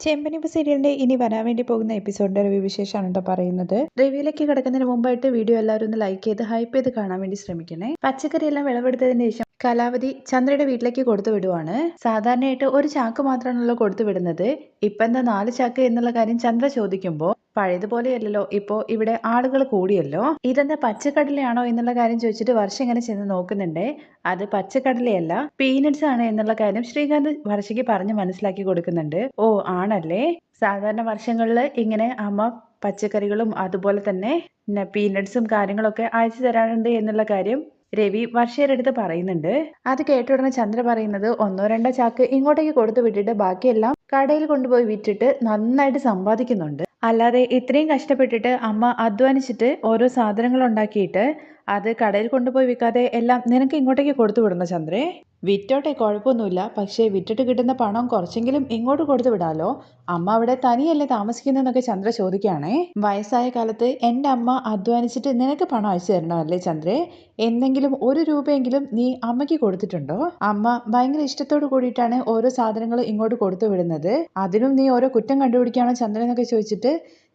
ചെമ്പനിപ്പ് സീരിയലിന്റെ ഇനി വരാൻ വേണ്ടി പോകുന്ന എപ്പിസോഡിന്റെ റിവ്യൂ വിശേഷമാണ് കേട്ടോ പറയുന്നത്. റിവ്യൂയിലേക്ക് കിടക്കുന്നതിന് മുമ്പായിട്ട് വീഡിയോ എല്ലാവരും ഒന്ന് ലൈക്ക് ചെയ്ത് ഹൈപ്പ് ചെയ്ത് കാണാൻ വേണ്ടി ശ്രമിക്കണേ. പച്ചക്കറി എല്ലാം വിളവെടുത്തതിന് ശേഷം കലാവധി ചന്ദ്രയുടെ വീട്ടിലേക്ക് കൊടുത്തു വിടുവാണ്. സാധാരണയായിട്ട് ഒരു ചാക്ക് മാത്രമാണല്ലോ കൊടുത്തു വിടുന്നത്. ഇപ്പൊ എന്താ 4 ചാക്ക് എന്നുള്ള കാര്യം ചന്ദ്ര ചോദിക്കുമ്പോൾ പഴയതുപോലെയല്ലോ ഇപ്പോ ഇവിടെ ആളുകൾ കൂടിയല്ലോ, ഇതെന്താ പച്ചക്കടലയാണോ എന്നുള്ള കാര്യം ചോദിച്ചിട്ട് വർഷ ഇങ്ങനെ ചെന്ന് നോക്കുന്നുണ്ട്. അത് പച്ചക്കടലയല്ല, പീനട്സ് ആണ് എന്നുള്ള കാര്യം ശ്രീകാന്ത് വർഷയ്ക്ക് പറഞ്ഞ് മനസ്സിലാക്കി കൊടുക്കുന്നുണ്ട്. ഓ ആണല്ലേ, സാധാരണ വർഷങ്ങളിൽ ഇങ്ങനെ അമ്മ പച്ചക്കറികളും അതുപോലെ തന്നെ പീനട്സും കാര്യങ്ങളൊക്കെ അയച്ചു തരാറുണ്ട് എന്നുള്ള കാര്യം രവി വർഷയുടെ അടുത്ത് പറയുന്നുണ്ട്. അത് കേട്ട ഉടനെ ചന്ദ്ര പറയുന്നത് 1-2 ചാക്ക് ഇങ്ങോട്ടേക്ക് കൊടുത്തു വിട്ടിട്ട് ബാക്കിയെല്ലാം കടയിൽ കൊണ്ടുപോയി വിറ്റിട്ട് നന്നായിട്ട് സമ്പാദിക്കുന്നുണ്ട്. അല്ലാതെ ഇത്രയും കഷ്ടപ്പെട്ടിട്ട് അമ്മ അധ്വാനിച്ചിട്ട് ഓരോ സാധനങ്ങൾ ഉണ്ടാക്കിയിട്ട് അത് കടയിൽ കൊണ്ടുപോയി വിൽക്കാതെ എല്ലാം നിനക്ക് ഇങ്ങോട്ടേക്ക് കൊടുത്തു വിടണോ ചന്ദ്രേ? വിറ്റോട്ടെ, കുഴപ്പമൊന്നുമില്ല. പക്ഷേ വിറ്റിട്ട് കിട്ടുന്ന പണം കുറച്ചെങ്കിലും ഇങ്ങോട്ട് കൊടുത്തു വിടാലോ. അമ്മ അവിടെ തനിയല്ലേ താമസിക്കുന്നതെന്നൊക്കെ ചന്ദ്ര ചോദിക്കുകയാണേ. വയസ്സായ കാലത്ത് എൻ്റെ അമ്മ അധ്വാനിച്ചിട്ട് നിനക്ക് പണം അയച്ചു തരണോ അല്ലേ ചന്ദ്രേ? എന്തെങ്കിലും 1 രൂപയെങ്കിലും നീ അമ്മയ്ക്ക് കൊടുത്തിട്ടുണ്ടോ? അമ്മ ഭയങ്കര ഇഷ്ടത്തോട് കൂടിയിട്ടാണ് ഓരോ സാധനങ്ങൾ ഇങ്ങോട്ട് കൊടുത്തു വിടുന്നത്. അതിനും നീ ഓരോ കുറ്റം കണ്ടുപിടിക്കുകയാണോ ചന്ദ്രൻ എന്നൊക്കെ ചോദിച്ചിട്ട്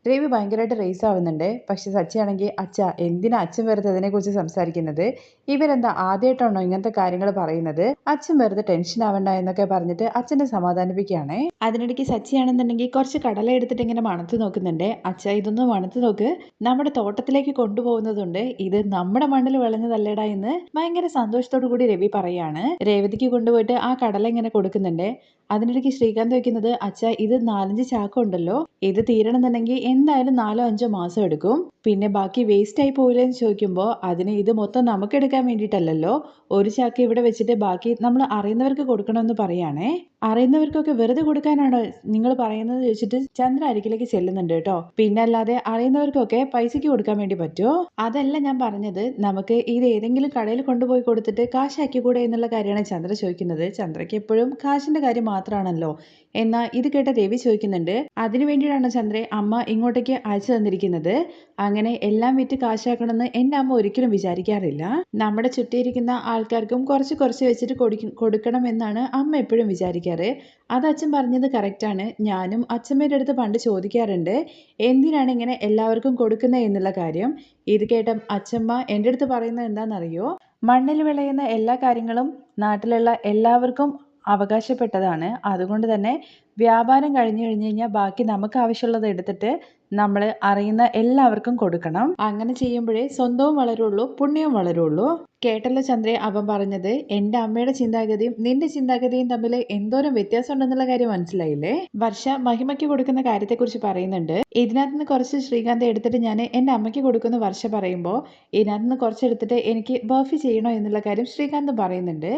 രവി ഭയങ്കരമായിട്ട് റേസ് ആവുന്നുണ്ട്. പക്ഷെ സച്ചിയാണെങ്കിൽ അച്ഛ എന്തിനാ അച്ഛൻ വെറുതെ അതിനെക്കുറിച്ച് സംസാരിക്കുന്നത്? ഇവരെന്താ ആദ്യമായിട്ടാണോ ഇങ്ങനത്തെ കാര്യങ്ങൾ പറയുന്നത്? അച്ഛൻ വെറുതെ ടെൻഷൻ ആവണ്ട എന്നൊക്കെ പറഞ്ഞിട്ട് അച്ഛനെ സമാധാനിപ്പിക്കുകയാണ്. അതിനിടയ്ക്ക് സച്ചിയാണെന്നുണ്ടെങ്കിൽ കുറച്ച് കടല എടുത്തിട്ട് ഇങ്ങനെ മണത്ത് നോക്കുന്നുണ്ട്. അച്ഛ ഇതൊന്നും മണത്ത് നോക്ക്, നമ്മുടെ തോട്ടത്തിലേക്ക് കൊണ്ടുപോകുന്നതുണ്ട്, ഇത് നമ്മുടെ മണ്ണിൽ വിളഞ്ഞതല്ലേടാ എന്ന് ഭയങ്കര സന്തോഷത്തോടു കൂടി രവി പറയാണ്. രേവതിക്ക് കൊണ്ടുപോയിട്ട് ആ കടല ഇങ്ങനെ കൊടുക്കുന്നുണ്ട്. അതിനിടയ്ക്ക് ശ്രീകാന്ത് വെക്കുന്നത്, അച്ഛ ഇത് 4-5 ചാക്കുണ്ടല്ലോ, ഇത് തീരണമെന്നുണ്ടെങ്കിൽ എന്തായാലും 4-5 മാസം എടുക്കും. പിന്നെ ബാക്കി വേസ്റ്റ് ആയി പോയില്ലെന്ന് ചോദിക്കുമ്പോൾ അതിന് ഇത് മൊത്തം നമുക്ക് എടുക്കാൻ വേണ്ടിയിട്ടല്ലല്ലോ, ഒരു ചാക്ക് ഇവിടെ വെച്ചിട്ട് ബാക്കി നമ്മൾ അറിയുന്നവർക്ക് കൊടുക്കണമെന്ന് പറയാണേ. അറിയുന്നവർക്കൊക്കെ വെറുതെ കൊടുക്കാനാണോ നിങ്ങൾ പറയുന്നത് ചോദിച്ചിട്ട് ചന്ദ്ര അരികിലേക്ക് ചെല്ലുന്നുണ്ട് കേട്ടോ. പിന്നെ അല്ലാതെ അറിയുന്നവർക്കൊക്കെ പൈസക്ക് കൊടുക്കാൻ വേണ്ടി പറ്റുമോ? അതല്ല ഞാൻ പറഞ്ഞത്, നമുക്ക് ഇത് ഏതെങ്കിലും കടയിൽ കൊണ്ടുപോയി കൊടുത്തിട്ട് കാശാക്കി കൂടെ എന്നുള്ള കാര്യമാണ് ചന്ദ്ര ചോദിക്കുന്നത്. ചന്ദ്രയ്ക്ക് എപ്പോഴും കാശിന്റെ കാര്യം മാത്രമാണല്ലോ. എന്നാൽ ഇത് കേട്ട രവി ചോദിക്കുന്നുണ്ട്, അതിനു വേണ്ടിയിട്ടാണ് ചന്ദ്രയെ അമ്മ ഇങ്ങോട്ടേക്ക് അയച്ചു തന്നിരിക്കുന്നത്. അങ്ങനെ എല്ലാം വിറ്റ് കാശാക്കണമെന്ന് എൻ്റെ അമ്മ ഒരിക്കലും വിചാരിക്കാറില്ല. നമ്മുടെ ചുറ്റിയിരിക്കുന്ന ആൾക്കാർക്കും കുറച്ച് കുറച്ച് വെച്ചിട്ട് കൊടുക്കണം എന്നാണ് അമ്മ എപ്പോഴും വിചാരിക്കാറ്. അത് അച്ഛൻ പറഞ്ഞത് കറക്റ്റാണ്. ഞാനും അച്ഛമ്മയുടെ അടുത്ത് പണ്ട് ചോദിക്കാറുണ്ട് എന്തിനാണ് ഇങ്ങനെ എല്ലാവർക്കും കൊടുക്കുന്നത് എന്നുള്ള കാര്യം. ഇത് കേട്ട അച്ഛമ്മ എൻ്റെ അടുത്ത് പറയുന്നത് എന്താണെന്നറിയോ? മണ്ണിൽ വിളയുന്ന എല്ലാ കാര്യങ്ങളും നാട്ടിലുള്ള എല്ലാവർക്കും അവകാശപ്പെട്ടതാണ്. അതുകൊണ്ട് തന്നെ വ്യാപാരം കഴിഞ്ഞു കഴിഞ്ഞാൽ ബാക്കി നമുക്ക് ആവശ്യമുള്ളത് എടുത്തിട്ട് നമ്മൾ അറിയുന്ന എല്ലാവർക്കും കൊടുക്കണം. അങ്ങനെ ചെയ്യുമ്പോഴേ സ്വന്തവും വളരുള്ളൂ, പുണ്യവും വളരുള്ളൂ. കേട്ടല്ലോ ചന്ദ്രയെ അവൻ പറഞ്ഞത്? എൻ്റെ അമ്മയുടെ ചിന്താഗതിയും നിന്റെ ചിന്താഗതിയും തമ്മിൽ എന്തോരം വ്യത്യാസം ഉണ്ടെന്നുള്ള കാര്യം മനസ്സിലായില്ലേ? വർഷ മഹിമയ്ക്ക് കൊടുക്കുന്ന കാര്യത്തെക്കുറിച്ച് പറയുന്നുണ്ട്. ഇതിനകത്ത് നിന്ന് കുറച്ച് ശ്രീകാന്ത് എടുത്തിട്ട് ഞാൻ എൻ്റെ അമ്മയ്ക്ക് കൊടുക്കുന്ന വർഷ പറയുമ്പോൾ ഇതിനകത്ത് നിന്ന് കുറച്ചെടുത്തിട്ട് എനിക്ക് ബർഫി ചെയ്യണോ എന്നുള്ള കാര്യം ശ്രീകാന്ത് പറയുന്നുണ്ട്.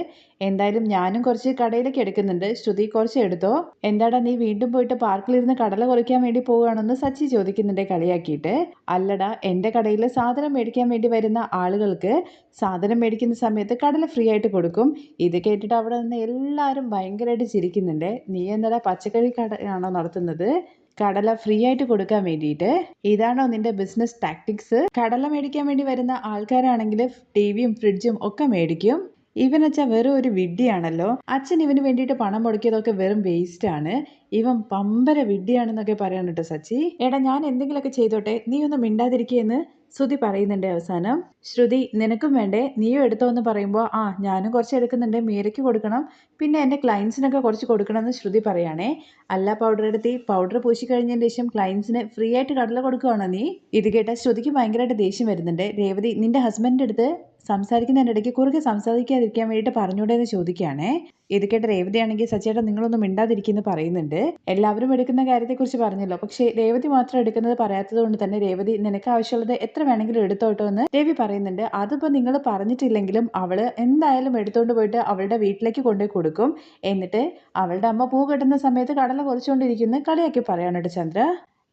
എന്തായാലും ഞാനും കുറച്ച് കടയിലേക്ക് എടുക്കുന്നുണ്ട്, ശ്രുതി കുറച്ച് എടുത്തോ. എന്താടാ നീ വീണ്ടും പോയിട്ട് പാർക്കിലിരുന്ന് കടല കുറയ്ക്കാൻ വേണ്ടി പോവുകയാണെന്ന് സച്ചി ചോദിക്കുന്നുണ്ട് കളിയാക്കിയിട്ട്. അല്ലടാ, എൻ്റെ കടയിൽ സാധനം മേടിക്കാൻ വേണ്ടി വരുന്ന ആളുകൾക്ക് സാധനം മേടിക്കുന്ന സമയത്ത് കടല ഫ്രീ ആയിട്ട് കൊടുക്കും. ഇത് കേട്ടിട്ട് അവിടെ നിന്ന് എല്ലാവരും ഭയങ്കരമായിട്ട് ചിരിക്കുന്നുണ്ട്. നീ എന്താടാ പച്ചക്കറി കടയാണോ നടത്തുന്നത്? കടല ഫ്രീ ആയിട്ട് കൊടുക്കാൻ വേണ്ടിയിട്ട്? ഇതാണോ നിന്റെ ബിസിനസ് ടാക്ടിക്സ്? കടല മേടിക്കാൻ വേണ്ടി വരുന്ന ആൾക്കാരാണെങ്കിൽ ടിവിയും ഫ്രിഡ്ജും ഒക്കെ മേടിക്കും. ഇവനച്ഛൻ വെറും ഒരു വിഡ്ഢിയാണല്ലോ. അച്ഛൻ ഇവന് വേണ്ടിയിട്ട് പണം മുടക്കിയതൊക്കെ വെറും വേസ്റ്റ് ആണ്. ഇവൻ പമ്പര വിഡ്ഢിയാണെന്നൊക്കെ പറയാൻ കേട്ടോ സച്ചി. എടാ ഞാൻ എന്തെങ്കിലുമൊക്കെ ചെയ്തോട്ടെ, നീ ഒന്നും മിണ്ടാതിരിക്കുകയെന്ന് ശ്രുതി പറയുന്നുണ്ട്. അവസാനം ശ്രുതി നിനക്കും വേണ്ടേ, നീയും എടുത്തോ എന്ന് പറയുമ്പോൾ ഞാനും കുറച്ച് എടുക്കുന്നുണ്ട്, മീരയ്ക്ക് കൊടുക്കണം, പിന്നെ എൻ്റെ ക്ലയൻസിനൊക്കെ കുറച്ച് കൊടുക്കണമെന്ന് ശ്രുതി പറയാണേ. അല്ല പൗഡർ എടുത്തി, പൗഡർ പൂശി കഴിഞ്ഞതിന് ശേഷം ക്ലയൻസിന് ഫ്രീ ആയിട്ട് കടല കൊടുക്കുകയാണോ നീ? ഇത് കേട്ട ശ്രുതിക്ക് ഭയങ്കരമായിട്ട് ദേഷ്യം വരുന്നുണ്ട്. രേവതി നിന്റെ ഹസ്ബൻഡിൻ്റെ അടുത്ത് സംസാരിക്കുന്നതിൻ്റെ ഇടയ്ക്ക് കുറുകെ സംസാരിക്കാതിരിക്കാൻ വേണ്ടിയിട്ട് പറഞ്ഞൂടെ എന്ന് ചോദിക്കുകയാണേ. ഇത് കേട്ട രേവതി ആണെങ്കിൽ സച്ചേട്ടാ നിങ്ങളൊന്നും മിണ്ടാതിരിക്കുന്നു പറയുന്നുണ്ട്. എല്ലാവരും എടുക്കുന്ന കാര്യത്തെക്കുറിച്ച് പറഞ്ഞല്ലോ, പക്ഷേ രേവതി മാത്രം എടുക്കുന്നത് പറയാത്തത് കൊണ്ട് തന്നെ രേവതി നിനക്ക് ആവശ്യമുള്ളത് എത്ര വേണമെങ്കിലും എടുത്തോട്ടോ എന്ന് രവി പറയുന്നുണ്ട്. അതിപ്പോൾ നിങ്ങൾ പറഞ്ഞിട്ടില്ലെങ്കിലും അവള് എന്തായാലും എടുത്തോണ്ട് പോയിട്ട് അവളുടെ വീട്ടിലേക്ക് കൊണ്ടുപോയി കൊടുക്കും. എന്നിട്ട് അവളുടെ അമ്മ പൂ കെട്ടുന്ന സമയത്ത് കടല കുറച്ചുകൊണ്ടിരിക്കുന്നു കളിയാക്കി പറയാനുണ്ട് ചന്ദ്ര.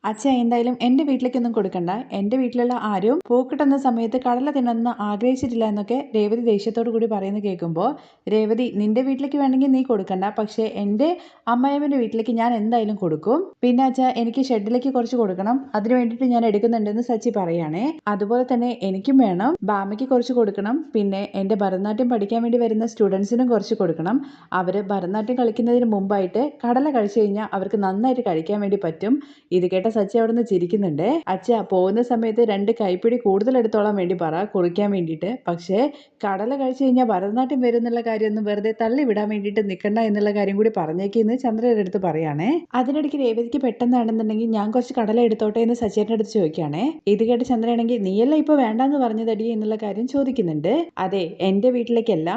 അച്ഛ എന്തായാലും എൻ്റെ വീട്ടിലേക്കൊന്നും കൊടുക്കണ്ട. എൻ്റെ വീട്ടിലുള്ള ആരും പൂക്കിട്ടുന്ന സമയത്ത് കടല തിന്നണമെന്ന് ആഗ്രഹിച്ചിട്ടില്ല എന്നൊക്കെ രേവതി ദേഷ്യത്തോടു കൂടി പറയുന്നത് കേൾക്കുമ്പോൾ, രേവതി നിന്റെ വീട്ടിലേക്ക് വേണമെങ്കിൽ നീ കൊടുക്കണ്ട, പക്ഷേ എൻ്റെ അമ്മായിയമ്മൻ്റെ വീട്ടിലേക്ക് ഞാൻ എന്തായാലും കൊടുക്കും. പിന്നെ അച്ഛ എനിക്ക് ഷെഡിലേക്ക് കുറച്ച് കൊടുക്കണം, അതിന് വേണ്ടിയിട്ട് ഞാൻ എടുക്കുന്നുണ്ടെന്ന് സച്ചി പറയുകയാണേ. അതുപോലെ തന്നെ എനിക്കും വേണം, ബാമയ്ക്ക് കുറച്ച് കൊടുക്കണം, പിന്നെ എൻ്റെ ഭരതനാട്യം പഠിക്കാൻ വേണ്ടി വരുന്ന സ്റ്റുഡൻസിനും കുറച്ച് കൊടുക്കണം. അവർ ഭരതനാട്യം കളിക്കുന്നതിന് മുമ്പായിട്ട് കടല കഴിച്ചു കഴിഞ്ഞാൽ അവർക്ക് നന്നായിട്ട് കഴിക്കാൻ വേണ്ടി പറ്റും. ഇത് കേട്ട സച്ചി അവിടെ നിന്ന് ചിരിക്കുന്നുണ്ട്. അച്ഛ പോകുന്ന സമയത്ത് 2 കൈപ്പിടി കൂടുതൽ എടുത്തോളാൻ വേണ്ടി പറ കുറിക്കാൻ വേണ്ടിയിട്ട്. പക്ഷേ കടല കഴിച്ചു കഴിഞ്ഞാൽ ഭരതനാട്യം വരും എന്നുള്ള കാര്യമൊന്നും വെറുതെ തള്ളി വിടാൻ വേണ്ടിയിട്ട് നിൽക്കണ്ട എന്നുള്ള കാര്യം കൂടി പറഞ്ഞേക്കെന്ന് ചന്ദ്രയുടെ അടുത്ത് പറയുകയാണേ. അതിനിടയ്ക്ക് രേവതിക്ക് പെട്ടെന്നാണെന്നുണ്ടെങ്കിൽ ഞാൻ കുറച്ച് കടല എടുത്തോട്ടെ എന്ന് സച്ചിയുടെ അടുത്ത് ചോദിക്കുകയാണേ. ഇത് കേട്ട് ചന്ദ്രയാണെങ്കിൽ നീയല്ല ഇപ്പോൾ വേണ്ടാന്ന് പറഞ്ഞതടി എന്നുള്ള കാര്യം ചോദിക്കുന്നുണ്ട്. അതെ, എൻ്റെ വീട്ടിലേക്കല്ല,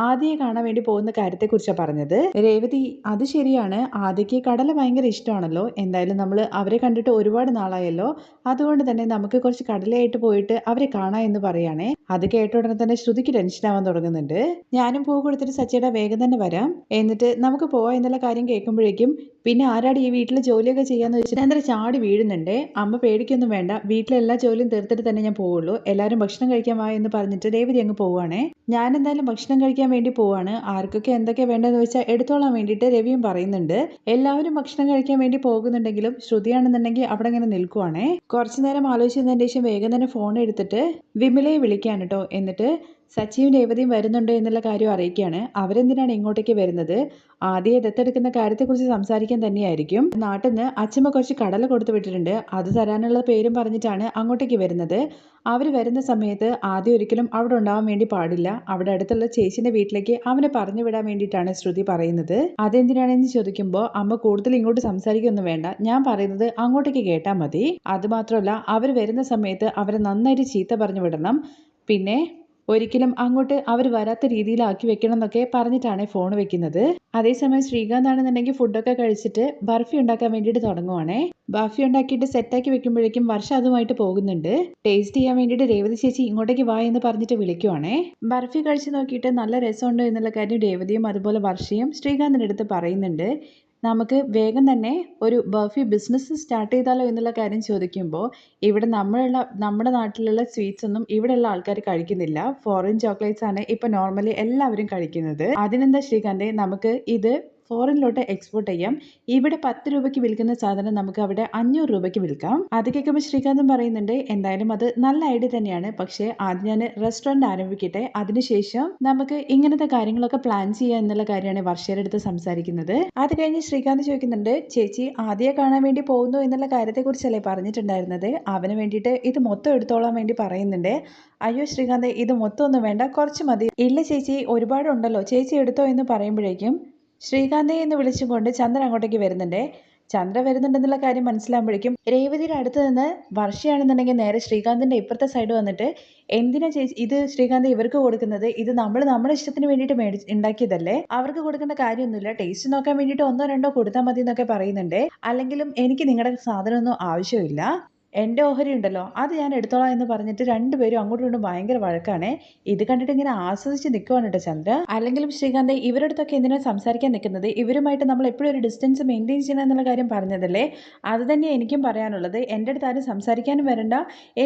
ആദ്യയെ കാണാൻ വേണ്ടി പോകുന്ന കാര്യത്തെക്കുറിച്ചാണ് പറഞ്ഞത്. രേവതി അത് ശരിയാണ്, ആദ്യക്ക് കടല ഭയങ്കര ഇഷ്ടമാണല്ലോ. എന്തായാലും നമ്മൾ അവരെ കണ്ടിട്ട് ഒരുപാട് നാളായല്ലോ, അതുകൊണ്ട് തന്നെ നമുക്ക് കുറച്ച് കടലയായിട്ട് പോയിട്ട് അവരെ കാണാം എന്ന് പറയുകയാണേ. അത് കേട്ട ഉടനെ തന്നെ ശ്രുതിക്ക് ടെൻഷൻ ആവാൻ തുടങ്ങുന്നുണ്ട്. ഞാനും പൂ കൊടുത്തിട്ട് സച്ചിയുടെ വേഗം തന്നെ വരാം, എന്നിട്ട് നമുക്ക് പോവാം എന്നുള്ള കാര്യം കേൾക്കുമ്പോഴേക്കും പിന്നെ ആരാടി ഈ വീട്ടിൽ ജോലിയൊക്കെ ചെയ്യാന്ന് വെച്ചിട്ട് ചന്ദ്ര ചാടി വീഴുന്നുണ്ട്. അമ്മ പേടിക്കൊന്നും വേണ്ട, വീട്ടിലെ എല്ലാ ജോലിയും തീർത്തിട്ട് തന്നെ ഞാൻ പോവുള്ളൂ, എല്ലാവരും ഭക്ഷണം കഴിക്കാൻ വാ എന്ന് പറഞ്ഞിട്ട് രേവതി അങ്ങ് പോവുകയാണേ. ഞാൻ എന്തായാലും ഭക്ഷണം കഴിക്കാൻ വേണ്ടി പോവാണ്, ആർക്കൊക്കെ എന്തൊക്കെ വേണ്ടതെന്ന് വെച്ചാൽ എടുത്തോളാൻ വേണ്ടിയിട്ട് രവിയും പറയുന്നുണ്ട്. എല്ലാവരും ഭക്ഷണം കഴിക്കാൻ വേണ്ടി പോകുന്നുണ്ടെങ്കിലും ശ്രുതിയാണെന്നുണ്ടെങ്കിൽ അവിടെ ഇങ്ങനെ നിൽക്കുവാണേ. കുറച്ചു നേരം ആലോചിച്ചതിന് ശേഷം വേഗം തന്നെ ഫോൺ എടുത്തിട്ട് വിമലയെ വിളിക്കുകയാണ് കേട്ടോ. എന്നിട്ട് സച്ചിയും രേവതിയും വരുന്നുണ്ട് എന്നുള്ള കാര്യം അറിയിക്കുകയാണ്. അവരെന്തിനാണ് ഇങ്ങോട്ടേക്ക് വരുന്നത്? ആദ്യം ദത്തെടുക്കുന്ന കാര്യത്തെക്കുറിച്ച് സംസാരിക്കാൻ തന്നെയായിരിക്കും. നാട്ടിൽ നിന്ന് അച്ഛമ്മ കുറച്ച് കടല കൊടുത്തു വിട്ടിട്ടുണ്ട്, അത് തരാനുള്ള പേരും പറഞ്ഞിട്ടാണ് അങ്ങോട്ടേക്ക് വരുന്നത്. അവർ വരുന്ന സമയത്ത് ആദ്യം ഒരിക്കലും അവിടെ ഉണ്ടാവാൻ വേണ്ടി പാടില്ല, അവിടെ അടുത്തുള്ള ചേച്ചിന്റെ വീട്ടിലേക്ക് അവനെ പറഞ്ഞു വിടാൻ വേണ്ടിയിട്ടാണ് ശ്രുതി പറയുന്നത്. അതെന്തിനാണെന്ന് ചോദിക്കുമ്പോൾ അമ്മ കൂടുതൽ ഇങ്ങോട്ട് സംസാരിക്കൊന്നും വേണ്ട, ഞാൻ പറയുന്നത് അങ്ങോട്ടേക്ക് കേട്ടാൽ മതി. അതുമാത്രമല്ല അവർ വരുന്ന സമയത്ത് അവരെ നന്നായിട്ട് ചീത്ത പറഞ്ഞു വിടണം, പിന്നെ ഒരിക്കലും അങ്ങോട്ട് അവർ വരാത്ത രീതിയിലാക്കി വെക്കണം എന്നൊക്കെ പറഞ്ഞിട്ടാണ് ഫോൺ വെക്കുന്നത്. അതേസമയം ശ്രീകാന്ത് ആണെന്നുണ്ടെങ്കിൽ ഫുഡൊക്കെ കഴിച്ചിട്ട് ബർഫി ഉണ്ടാക്കാൻ വേണ്ടിയിട്ട് തുടങ്ങുവാണേ. ബർഫി ഉണ്ടാക്കിയിട്ട് സെറ്റാക്കി വെക്കുമ്പോഴേക്കും വർഷ അതുമായിട്ട് പോകുന്നുണ്ട്. ടേസ്റ്റ് ചെയ്യാൻ വേണ്ടിയിട്ട് രേവതി ചേച്ചി ഇങ്ങോട്ടേക്ക് വാ എന്ന് പറഞ്ഞിട്ട് വിളിക്കുവാണേ. ബർഫി കഴിച്ച് നോക്കിയിട്ട് നല്ല രസമുണ്ടോ എന്നുള്ള കാര്യം രേവതിയും അതുപോലെ വർഷയും ശ്രീകാന്തിൻ്റെ അടുത്ത് പറയുന്നുണ്ട്. നമുക്ക് വേഗം തന്നെ ഒരു ബർഫി ബിസിനസ് സ്റ്റാർട്ട് ചെയ്താലോ എന്നുള്ള കാര്യം ചോദിക്കുമ്പോൾ, ഇവിടെ നമ്മുടെ നാട്ടിലുള്ള സ്വീറ്റ്സ് ഒന്നും ഇവിടെയുള്ള ആൾക്കാർ കഴിക്കുന്നില്ല, ഫോറിൻ ചോക്ലേറ്റ്സ് ആണ് ഇപ്പൊ നോർമലി എല്ലാവരും കഴിക്കുന്നത്. അതിനെന്താ ശ്രീകാന്തെ, നമുക്ക് ഇത് ഫോറിനിലോട്ട് എക്സ്പോർട്ട് ചെയ്യാം, ഇവിടെ 10 രൂപയ്ക്ക് വിൽക്കുന്ന സാധനം നമുക്ക് അവിടെ 500 രൂപയ്ക്ക് വിൽക്കാം. അത് കേൾക്കുമ്പോൾ ശ്രീകാന്തും പറയുന്നുണ്ട്, എന്തായാലും അത് നല്ല ഐഡിയ തന്നെയാണ്, പക്ഷേ ആദ്യം ഞാൻ റെസ്റ്റോറൻറ്റ് ആരംഭിക്കട്ടെ, അതിനുശേഷം നമുക്ക് ഇങ്ങനത്തെ കാര്യങ്ങളൊക്കെ പ്ലാൻ ചെയ്യാം എന്നുള്ള കാര്യമാണ് വർഷയുടെ അടുത്ത് സംസാരിക്കുന്നത്. അത് കഴിഞ്ഞ് ശ്രീകാന്ത് ചോദിക്കുന്നുണ്ട്, ചേച്ചി ആദ്യം കാണാൻ വേണ്ടി പോകുന്നു എന്നുള്ള കാര്യത്തെക്കുറിച്ചല്ലേ പറഞ്ഞിട്ടുണ്ടായിരുന്നത്, അവന് വേണ്ടിയിട്ട് ഇത് മൊത്തം എടുത്തോളാൻ വേണ്ടി പറയുന്നുണ്ട്. അയ്യോ ശ്രീകാന്ത്, ഇത് മൊത്തം ഒന്നും വേണ്ട, കുറച്ച് മതി. ഇല്ല ചേച്ചി, ഒരുപാടുണ്ടല്ലോ, ചേച്ചി എടുത്തോ എന്ന് പറയുമ്പോഴേക്കും ശ്രീകാന്തെ എന്ന് വിളിച്ചുകൊണ്ട് ചന്ദ്ര അങ്ങോട്ടേക്ക് വരുന്നുണ്ട്. ചന്ദ്ര വരുന്നുണ്ടെന്നുള്ള കാര്യം മനസ്സിലാകുമ്പോഴേക്കും രേവതിയുടെ അടുത്ത് നിന്ന് വർഷയാണെന്നുണ്ടെങ്കിൽ നേരെ ശ്രീകാന്തിന്റെ ഇപ്പുറത്തെ സൈഡ് വന്നിട്ട്, എന്തിനാ ചേച്ചി ഇത് ശ്രീകാന്ത് ഇവർക്ക് കൊടുക്കുന്നത്, ഇത് നമ്മൾ നമ്മുടെ ഇഷ്ടത്തിന് വേണ്ടിയിട്ട് ഉണ്ടാക്കിയതല്ലേ, അവർക്ക് കൊടുക്കേണ്ട കാര്യമൊന്നുമില്ല, ടേസ്റ്റ് നോക്കാൻ വേണ്ടിയിട്ട് 1-2 കൊടുത്താൽ മതി എന്നൊക്കെ പറയുന്നുണ്ട്. അല്ലെങ്കിലും എനിക്ക് നിങ്ങളുടെ സാധനമൊന്നും ആവശ്യമില്ല, എൻ്റെ ഓഹരി ഉണ്ടല്ലോ അത് ഞാൻ എടുത്തോളാം എന്ന് പറഞ്ഞിട്ട് രണ്ടുപേരും അങ്ങോട്ടും ഇങ്ങോട്ടും ഭയങ്കര വഴക്കാണ്. ഇത് കണ്ടിട്ട് ഇങ്ങനെ ആസ്വദിച്ച് നിൽക്കുവാണ് കേട്ടോ ചന്ദ്ര. അല്ലെങ്കിലും ശ്രീകാന്ത് ഇവരുടെ അടുത്തൊക്കെ എന്തിനാണ് സംസാരിക്കാൻ നിൽക്കുന്നത്, ഇവരുമായിട്ട് നമ്മൾ എപ്പോഴും ഒരു ഡിസ്റ്റൻസ് മെയിൻറ്റെയിൻ ചെയ്യണം എന്നുള്ള കാര്യം പറഞ്ഞതല്ലേ, അത് തന്നെ എനിക്കും പറയാനുള്ളത്. എൻ്റെ അടുത്ത് ആരും സംസാരിക്കാനും വരണ്ട,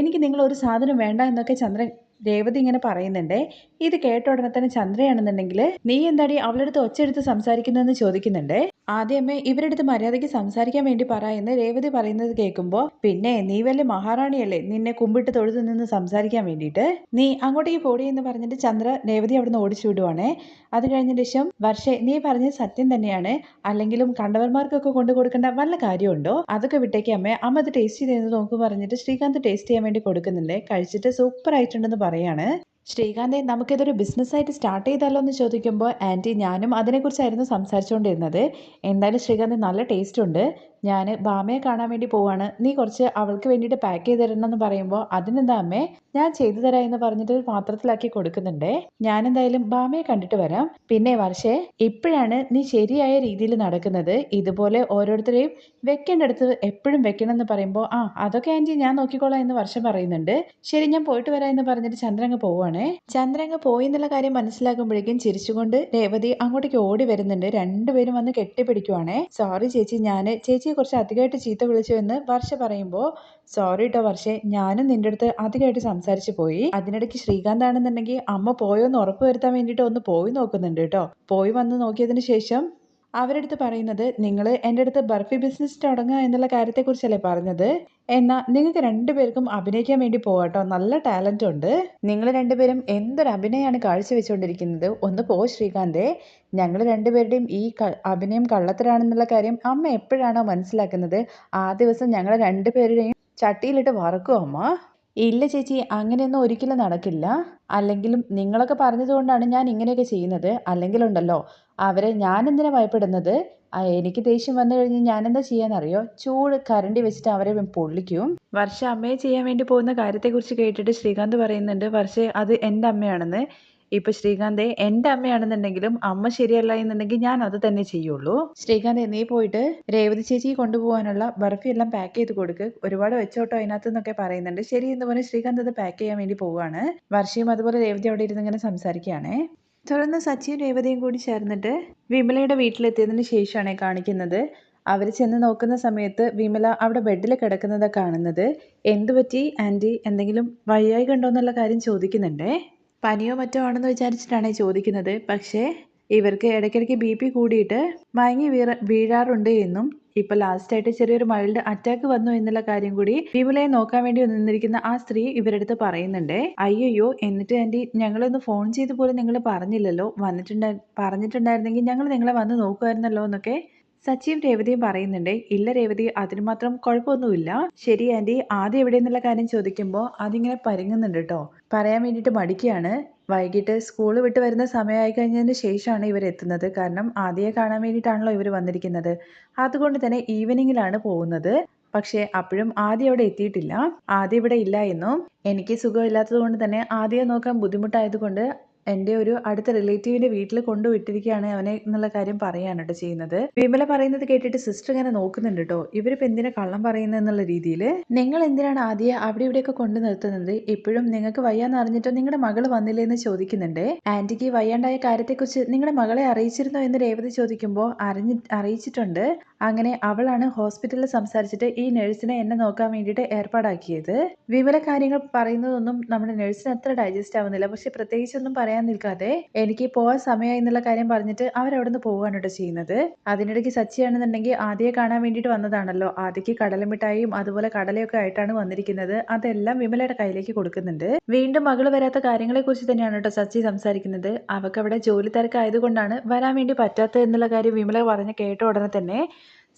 എനിക്ക് നിങ്ങളൊരു സാധനം വേണ്ട എന്നൊക്കെ ചന്ദ്രൻ രേവതി ഇങ്ങനെ പറയുന്നുണ്ട്. ഇത് കേട്ട ഉടനെ തന്നെ ചന്ദ്രയാണെന്നുണ്ടെങ്കിൽ, നീ എന്താടി അവളുടെ അടുത്ത് ഒച്ചയെടുത്ത് സംസാരിക്കുന്നതെന്ന് ചോദിക്കുന്നുണ്ട്. ആദ്യമേ ഇവരുടെ അടുത്ത് മര്യാദയ്ക്ക് സംസാരിക്കാൻ വേണ്ടി പറ എന്ന് രേവതി പറയുന്നത് കേൾക്കുമ്പോൾ, പിന്നെ നീ വല്ല മഹാറാണിയല്ലേ നിന്നെ കുമ്പിട്ട് തൊഴുതു നിന്ന് സംസാരിക്കാൻ വേണ്ടിയിട്ട്, നീ അങ്ങോട്ടേക്ക് പോടി എന്ന് പറഞ്ഞിട്ട് ചന്ദ്ര രേവതി അവിടെ നിന്ന് ഓടിച്ചു വിടുവാണേ. അത് കഴിഞ്ഞ ശേഷം വർഷേ, നീ പറഞ്ഞത് സത്യം തന്നെയാണ്, അല്ലെങ്കിലും കണ്ടവർമാർക്കൊക്കെ കൊണ്ടു കൊടുക്കേണ്ട വല്ല കാര്യമുണ്ടോ, അതൊക്കെ വിട്ടേക്ക് അമ്മ, അമ്മ അത് ടേസ്റ്റ് ചെയ്ത് നോക്കൂ പറഞ്ഞിട്ട് ശ്രീകാന്ത് ടേസ്റ്റ് ചെയ്യാൻ വേണ്ടി കൊടുക്കുന്നുണ്ട്. കഴിച്ചിട്ട് സൂപ്പർ ആയിട്ടുണ്ടെന്ന് പറയാണ്. ശ്രീകാന്തെ, നമുക്കിതൊരു ബിസിനസ്സായിട്ട് സ്റ്റാർട്ട് ചെയ്താലോ എന്ന് ചോദിക്കുമ്പോൾ, ആൻറ്റി ഞാനും അതിനെക്കുറിച്ചായിരുന്നു സംസാരിച്ചുകൊണ്ടിരുന്നത്, എന്തായാലും ശ്രീകാന്ത് നല്ല ടേസ്റ്റ് ഉണ്ട്, ഞാൻ ബാമയെ കാണാൻ വേണ്ടി പോവാണ്, നീ കുറച്ച് അവൾക്ക് വേണ്ടിയിട്ട് പാക്ക് ചെയ്ത് തരണം എന്ന് പറയുമ്പോൾ, അതിനെന്താ അമ്മേ ഞാൻ ചെയ്തു തരാം എന്ന് പറഞ്ഞിട്ട് ഒരു പാത്രത്തിലാക്കി കൊടുക്കുന്നുണ്ട്. ഞാൻ എന്തായാലും ബാമയെ കണ്ടിട്ട് വരാം. പിന്നെ വർഷേ, ഇപ്പോഴാണ് നീ ശരിയായ രീതിയിൽ നടക്കുന്നത്, ഇതുപോലെ ഓരോരുത്തരെയും വെക്കേണ്ടടുത്ത് എപ്പോഴും വെക്കണം എന്ന് പറയുമ്പോൾ, അതൊക്കെ ആൻറ്റി ഞാൻ നോക്കിക്കോളാം എന്ന് വർഷം പറയുന്നുണ്ട്. ശരി ഞാൻ പോയിട്ട് വരാം എന്ന് പറഞ്ഞിട്ട് ചന്ദ്രങ്ങ് പോവാണ്. ചന്ദ്രങ്ങ് പോയി എന്നുള്ള കാര്യം മനസ്സിലാക്കുമ്പോഴേക്കും ചിരിച്ചുകൊണ്ട് രേവതി അങ്ങോട്ടേക്ക് ഓടി വരുന്നുണ്ട്. രണ്ടുപേരും വന്ന് കെട്ടിപ്പിടിക്കുവാണേ. സോറി ചേച്ചി, ചേച്ചി ചേച്ചിയെ കുറച്ച് അധികമായിട്ട് ചീത്ത വിളിച്ചു എന്ന് വർഷ പറയുമ്പോൾ സോറി കേട്ടോ വർഷേ, ഞാനും നിന്റെ അടുത്ത് അധികമായിട്ട് സംസാരിച്ചു പോയി. അതിനിടയ്ക്ക് ശ്രീകാന്ത് ആണെന്നുണ്ടെങ്കിൽ അമ്മ പോയോന്ന് ഉറപ്പ് വരുത്താൻ വേണ്ടിയിട്ട് ഒന്ന് പോയി നോക്കുന്നുണ്ട് കേട്ടോ. പോയി വന്ന് നോക്കിയതിന് ശേഷം അവരടുത്ത് പറയുന്നത്, നിങ്ങൾ എൻ്റെ അടുത്ത് ബർഫി ബിസിനസ് തുടങ്ങുക എന്നുള്ള കാര്യത്തെക്കുറിച്ചല്ലേ പറഞ്ഞത്? എന്നാൽ നിങ്ങൾക്ക് രണ്ടുപേർക്കും അഭിനയിക്കാൻ വേണ്ടി പോകാട്ടോ, നല്ല ടാലൻ്റ് ഉണ്ട്. നിങ്ങൾ രണ്ടുപേരും എന്തൊരു അഭിനയമാണ് കാഴ്ചവെച്ചുകൊണ്ടിരിക്കുന്നത്. ഒന്ന് പോ ശ്രീകാന്തേ. ഞങ്ങൾ രണ്ടുപേരുടെയും ഈ അഭിനയം കള്ളത്തരാണെന്നുള്ള കാര്യം അമ്മ എപ്പോഴാണോ മനസ്സിലാക്കുന്നത് ആ ദിവസം ഞങ്ങൾ രണ്ടുപേരുടെയും ചട്ടിയിലിട്ട് വറക്കും അമ്മ. ഇല്ല ചേച്ചി, അങ്ങനെയൊന്നും ഒരിക്കലും നടക്കില്ല. അല്ലെങ്കിലും നിങ്ങളൊക്കെ പറഞ്ഞതുകൊണ്ടാണ് ഞാൻ ഇങ്ങനെയൊക്കെ ചെയ്യുന്നത്. അല്ലെങ്കിലുണ്ടല്ലോ അവരെ ഞാൻ എന്തിനാ ഭയപ്പെടുന്നത്? എനിക്ക് ദേഷ്യം വന്നു കഴിഞ്ഞ് ഞാനെന്താ ചെയ്യാനറിയോ? ചൂട് കരണ്ടി വെച്ചിട്ട് അവരെ പൊള്ളിക്കും. വർഷ അമ്മയെ ചെയ്യാൻ വേണ്ടി പോകുന്ന കാര്യത്തെക്കുറിച്ച് കേട്ടിട്ട് ശ്രീകാന്ത് പറയുന്നുണ്ട്, വർഷേ അത് എൻ്റെ അമ്മയാണെന്ന്. ഇപ്പൊ ശ്രീകാന്തേ, എൻ്റെ അമ്മയാണെന്നുണ്ടെങ്കിലും അമ്മ ശരിയല്ല എന്നുണ്ടെങ്കിൽ ഞാൻ അത് തന്നെ ചെയ്യുള്ളൂ. ശ്രീകാന്ത് നീ പോയിട്ട് രേവതി ചേച്ചി കൊണ്ടുപോകാനുള്ള ബർഫി എല്ലാം പാക്ക് ചെയ്ത് കൊടുക്ക്, ഒരുപാട് വെച്ചോട്ടോ അതിനകത്ത് എന്നൊക്കെ പറയുന്നുണ്ട്. ശരി എന്ന് പറഞ്ഞ് ശ്രീകാന്ത് അത് പാക്ക് ചെയ്യാൻ വേണ്ടി പോവുകയാണ്. വർഷയും അതുപോലെ രേവതി അവിടെ ഇരുന്ന് ഇങ്ങനെ സംസാരിക്കുകയാണേ. തുടർന്ന് സച്ചിയും രേവതിയും കൂടി ചേർന്നിട്ട് വിമലയുടെ വീട്ടിലെത്തിയതിന് ശേഷമാണ് കാണിക്കുന്നത്. അവർ ചെന്ന് നോക്കുന്ന സമയത്ത് വിമല അവിടെ ബെഡിൽ കിടക്കുന്നതാണ് കാണുന്നത്. എന്തു പറ്റി ആൻറ്റി, എന്തെങ്കിലും വയ്യായി കണ്ടോ എന്നുള്ള കാര്യം ചോദിക്കുന്നുണ്ടേ. പനിയോ മറ്റോ ആണെന്ന് വിചാരിച്ചിട്ടാണ് ചോദിക്കുന്നത്. പക്ഷേ ഇവർക്ക് ഇടയ്ക്കിടയ്ക്ക് BP കൂടിയിട്ട് മയങ്ങി വീഴാറുണ്ട് എന്നും ഇപ്പൊ ലാസ്റ്റായിട്ട് ചെറിയൊരു മൈൽഡ് അറ്റാക്ക് വന്നു എന്നുള്ള കാര്യം കൂടി വിമലയെ നോക്കാൻ വേണ്ടി നിന്നിരിക്കുന്ന ആ സ്ത്രീ ഇവരെടുത്ത് പറയുന്നുണ്ട്. അയ്യോ, എന്നിട്ട് ആൻറ്റി ഞങ്ങളൊന്ന് ഫോൺ ചെയ്ത് പോലും നിങ്ങൾ പറഞ്ഞില്ലല്ലോ, പറഞ്ഞിട്ടുണ്ടായിരുന്നെങ്കിൽ ഞങ്ങൾ നിങ്ങളെ വന്ന് നോക്കുമായിരുന്നല്ലോ എന്നൊക്കെ സച്ചിയും രേവതിയും പറയുന്നുണ്ട്. ഇല്ല രേവതി, അതിന് മാത്രം കുഴപ്പമൊന്നുമില്ല. ശരി ആൻറ്റി, ആദ്യം എവിടെയെന്നുള്ള കാര്യം ചോദിക്കുമ്പോൾ അതിങ്ങനെ പരുങ്ങുന്നുണ്ട് കേട്ടോ. പറയാൻ വേണ്ടിയിട്ട് മടിക്കുകയാണ്. വൈകിട്ട് സ്കൂൾ വിട്ട് വരുന്ന സമയമായി കഴിഞ്ഞതിന് ശേഷമാണ് ഇവർ എത്തുന്നത്. കാരണം ആദ്യയെ കാണാൻ വേണ്ടിയിട്ടാണല്ലോ ഇവർ വന്നിരിക്കുന്നത്. അതുകൊണ്ട് തന്നെ ഈവനിങ്ങിലാണ് പോകുന്നത്. പക്ഷേ അപ്പോഴും ആദ്യം അവിടെ എത്തിയിട്ടില്ല. ആദ്യം ഇവിടെ ഇല്ല എന്നും എനിക്ക് സുഖമില്ലാത്തത് കൊണ്ട് തന്നെ ആദ്യം നോക്കാൻ ബുദ്ധിമുട്ടായതുകൊണ്ട് എൻ്റെ ഒരു അടുത്ത റിലേറ്റീവിന്റെ വീട്ടിൽ കൊണ്ടുവിട്ടിരിക്കുകയാണ് അവനെ എന്നുള്ള കാര്യം പറയാണ് കേട്ടോ ചെയ്യുന്നത്. വിമല പറയുന്നത് കേട്ടിട്ട് സിസ്റ്റർ ഇങ്ങനെ നോക്കുന്നുണ്ട് കേട്ടോ. ഇവരിപ്പോൾ എന്തിനാ കള്ളം പറയുന്നത് എന്നുള്ള രീതിയിൽ. നിങ്ങൾ എന്തിനാണ് ആദ്യം അവിടെ ഇവിടെയൊക്കെ കൊണ്ടു നിർത്തുന്നത്? ഇപ്പോഴും നിങ്ങൾക്ക് വയ്യാന്ന് അറിഞ്ഞിട്ടോ നിങ്ങളുടെ മകള് വന്നില്ലേ എന്ന് ചോദിക്കുന്നുണ്ട്. ആന്റിക്ക് വയ്യാണ്ടായ കാര്യത്തെക്കുറിച്ച് നിങ്ങളുടെ മകളെ അറിയിച്ചിരുന്നോ എന്ന് രേവതി ചോദിക്കുമ്പോൾ അറിയിച്ചിട്ടുണ്ട്. അങ്ങനെ അവളാണ് ഹോസ്പിറ്റലിൽ സംസാരിച്ചിട്ട് ഈ നഴ്സിനെ എന്നെ നോക്കാൻ വേണ്ടിയിട്ട് ഏർപ്പാടാക്കിയത്. വിമല കാര്യങ്ങൾ പറയുന്നതൊന്നും നമ്മുടെ നഴ്സിന് അത്ര ഡൈജസ്റ്റ് ആവുന്നില്ല. പക്ഷെ പ്രത്യേകിച്ചൊന്നും പറയാൻ നിൽക്കാതെ എനിക്ക് പോവാൻ സമയമായി എന്നുള്ള കാര്യം പറഞ്ഞിട്ട് അവരവിടെ നിന്ന് പോവാണ് കേട്ടോ ചെയ്യുന്നത്. അതിനിടയ്ക്ക് സച്ചിയാണെന്നുണ്ടെങ്കിൽ ആദ്യയെ കാണാൻ വേണ്ടിയിട്ട് വന്നതാണല്ലോ. ആദ്യക്ക് കടലമിഠായിയും അതുപോലെ കടലയൊക്കെ ആയിട്ടാണ് വന്നിരിക്കുന്നത്. അതെല്ലാം വിമലയുടെ കയ്യിലേക്ക് കൊടുക്കുന്നുണ്ട്. വീണ്ടും മകള് വരാത്ത കാര്യങ്ങളെ കുറിച്ച് തന്നെയാണ് കേട്ടോ സച്ചി സംസാരിക്കുന്നത്. അവർക്ക് അവിടെ ജോലി തിരക്കായതുകൊണ്ടാണ് വരാൻ വേണ്ടി പറ്റാത്തത് എന്നുള്ള കാര്യം വിമല പറഞ്ഞ് കേട്ട ഉടനെ തന്നെ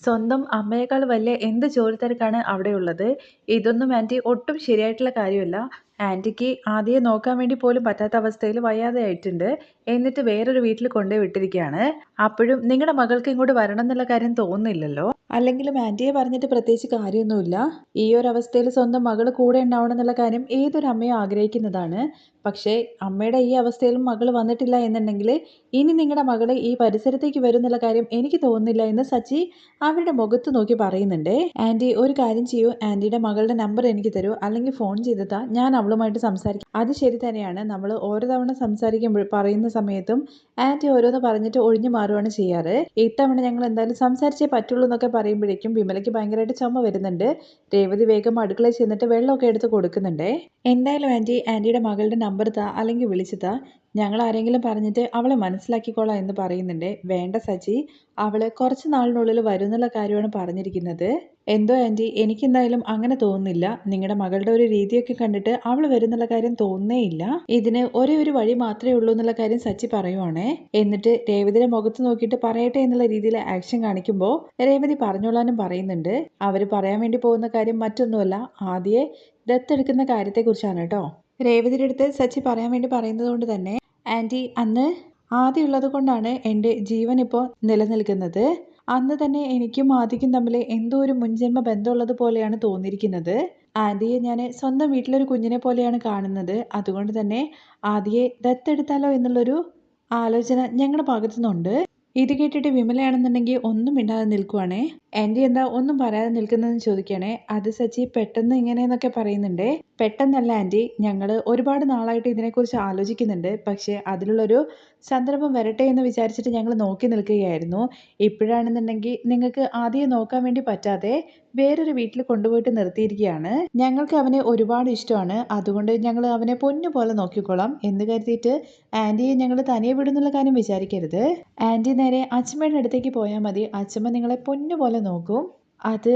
സ്വന്തം അമ്മയേക്കാൾ വലിയ എന്ത് ജോലി തിരക്കാണ് അവിടെ ഉള്ളത്. ഇതൊന്നും ആൻറ്റി ഒട്ടും ശരിയായിട്ടുള്ള കാര്യമല്ല. ആൻറ്റിക്ക് ആദ്യയെ നോക്കാൻ വേണ്ടി പോലും പറ്റാത്ത അവസ്ഥയിൽ വയ്യാതെ ആയിട്ടുണ്ട്. എന്നിട്ട് വേറൊരു വീട്ടിൽ കൊണ്ടുപോയി വിട്ടിരിക്കുകയാണ്. അപ്പോഴും നിങ്ങളുടെ മകൾക്ക് ഇങ്ങോട്ട് വരണം എന്നുള്ള കാര്യം തോന്നുന്നില്ലല്ലോ. അല്ലെങ്കിലും ആൻറ്റിയെ പറഞ്ഞിട്ട് പ്രത്യേകിച്ച് കാര്യമൊന്നുമില്ല. ഈ ഒരു അവസ്ഥയിൽ സ്വന്തം മകൾ കൂടെ ഉണ്ടാവണം എന്നുള്ള കാര്യം ഏതൊരു അമ്മയും ആഗ്രഹിക്കുന്നതാണ്. പക്ഷേ അമ്മയുടെ ഈ അവസ്ഥയിലും മകൾ വന്നിട്ടില്ല എന്നുണ്ടെങ്കിൽ ഇനി നിങ്ങളുടെ മകൾ ഈ പരിസരത്തേക്ക് വരും എന്നുള്ള കാര്യം എനിക്ക് തോന്നുന്നില്ല എന്ന് സച്ചി അവരുടെ മുഖത്ത് നോക്കി പറയുന്നുണ്ട്. ആൻറ്റി ഒരു കാര്യം ചെയ്യൂ, ആൻറ്റിയുടെ മകളുടെ നമ്പർ എനിക്ക് തരൂ, അല്ലെങ്കിൽ ഫോൺ ചെയ്തിട്ടാ ഞാൻ അവളുമായിട്ട് സംസാരിക്കും. അത് ശരി തന്നെയാണ്. നമ്മൾ ഓരോ തവണ സംസാരിക്കുമ്പോൾ പറയുന്ന സമയത്തും ആൻറ്റി ഓരോന്ന് പറഞ്ഞിട്ട് ഒഴിഞ്ഞു മാറുകയാണ് ചെയ്യാറ്. ഇത്തവണ ഞങ്ങൾ എന്തായാലും സംസാരിച്ചേ പറ്റുള്ളൂ എന്നൊക്കെ പറയുമ്പോഴേക്കും വിമലയ്ക്ക് ഭയങ്കരമായിട്ട് ചുമ വരുന്നുണ്ട്. രേവതി വേഗം അടുക്കളയിൽ ചെന്നിട്ട് വെള്ളമൊക്കെ എടുത്ത് കൊടുക്കുന്നുണ്ട്. എന്തായാലും ആൻറ്റിയുടെ മകളുടെ നമ്പർ താ, അല്ലെങ്കിൽ വിളിച്ചു താ, ഞങ്ങൾ ആരെങ്കിലും പറഞ്ഞിട്ട് അവളെ മനസ്സിലാക്കിക്കോളാം എന്ന് പറയുന്നുണ്ട്. വേണ്ട സച്ചി, അവള് കുറച്ച് നാളിനുള്ളിൽ വരും എന്നുള്ള കാര്യമാണ് പറഞ്ഞിരിക്കുന്നത്. എന്തോ ആൻറ്റി, എനിക്കെന്തായാലും അങ്ങനെ തോന്നുന്നില്ല. നിങ്ങളുടെ മകളുടെ ഒരു രീതിയൊക്കെ കണ്ടിട്ട് അവൾ വരുന്നുള്ള കാര്യം തോന്നുന്നേയില്ല. ഇതിന് ഒരേ ഒരു വഴി മാത്രമേ ഉള്ളൂ എന്നുള്ള കാര്യം സച്ചി പറയുവാണേ. എന്നിട്ട് രേവതിയുടെ മുഖത്ത് നോക്കിയിട്ട് പറയട്ടെ എന്നുള്ള രീതിയിൽ ആക്ഷൻ കാണിക്കുമ്പോൾ രേവതി പറഞ്ഞോളാനും പറയുന്നുണ്ട്. അവർ പറയാൻ വേണ്ടി പോകുന്ന കാര്യം മറ്റൊന്നുമല്ല, ആദ്യയെ ദത്തെടുക്കുന്ന കാര്യത്തെക്കുറിച്ചാണ് കേട്ടോ. രേവതിയുടെ അടുത്ത് സച്ചി പറയാൻ വേണ്ടി പറയുന്നത് കൊണ്ട് തന്നെ, ആൻറ്റി അന്ന് ആദ്യം ഉള്ളത് കൊണ്ടാണ് എൻ്റെ ജീവൻ ഇപ്പോൾ നിലനിൽക്കുന്നത്. അന്ന് തന്നെ എനിക്കും ആദിക്കും തമ്മിൽ എന്തോ ഒരു മുൻജന്മ ബന്ധമുള്ളത് പോലെയാണ് തോന്നിയിരിക്കുന്നത്. ആൻറ്റിയെ ഞാൻ സ്വന്തം വീട്ടിലൊരു കുഞ്ഞിനെ പോലെയാണ് കാണുന്നത്. അതുകൊണ്ട് തന്നെ ആദിയെ ദത്തെടുത്താലോ എന്നുള്ളൊരു ആലോചന ഞങ്ങളുടെ ഭാഗത്തു നിന്നുണ്ട്. ഇത് കേട്ടിട്ട് വിമലയാണെന്നുണ്ടെങ്കിൽ ഒന്നും മിണ്ടാതെ നിൽക്കുവാണേ. ആൻറ്റി എന്താ ഒന്നും പറയാതെ നിൽക്കുന്നതെന്ന് ചോദിക്കുകയാണേ. അത് സച്ചി പെട്ടെന്ന് ഇങ്ങനെയെന്നൊക്കെ പറയുന്നുണ്ടേ. പെട്ടെന്നല്ല ആൻറ്റി, ഞങ്ങൾ ഒരുപാട് നാളായിട്ട് ഇതിനെക്കുറിച്ച് ആലോചിക്കുന്നുണ്ട്. പക്ഷേ അതിലുള്ളൊരു സന്ദർഭം വരട്ടെ എന്ന് വിചാരിച്ചിട്ട് ഞങ്ങൾ നോക്കി നിൽക്കുകയായിരുന്നു. ഇപ്പോഴാണെന്നുണ്ടെങ്കിൽ നിങ്ങൾക്ക് ആദ്യം നോക്കാൻ വേണ്ടി പറ്റാതെ വേറൊരു വീട്ടിൽ കൊണ്ടുപോയിട്ട് നിർത്തിയിരിക്കുകയാണ്. ഞങ്ങൾക്ക് അവനെ ഒരുപാട് ഇഷ്ടമാണ്. അതുകൊണ്ട് ഞങ്ങൾ അവനെ പൊന്നു പോലെ നോക്കിക്കോളാം എന്ന് കരുതിയിട്ട് ആൻറ്റിയെ ഞങ്ങൾ തനിയെ വിടുന്നുള്ള കാര്യം വിചാരിക്കരുത്. ആൻറ്റി നേരെ അച്ഛമ്മയുടെ അടുത്തേക്ക് പോയാൽ മതി. അച്ഛമ്മ നിങ്ങളെ പൊന്നു പോലെ നോക്കും. അത്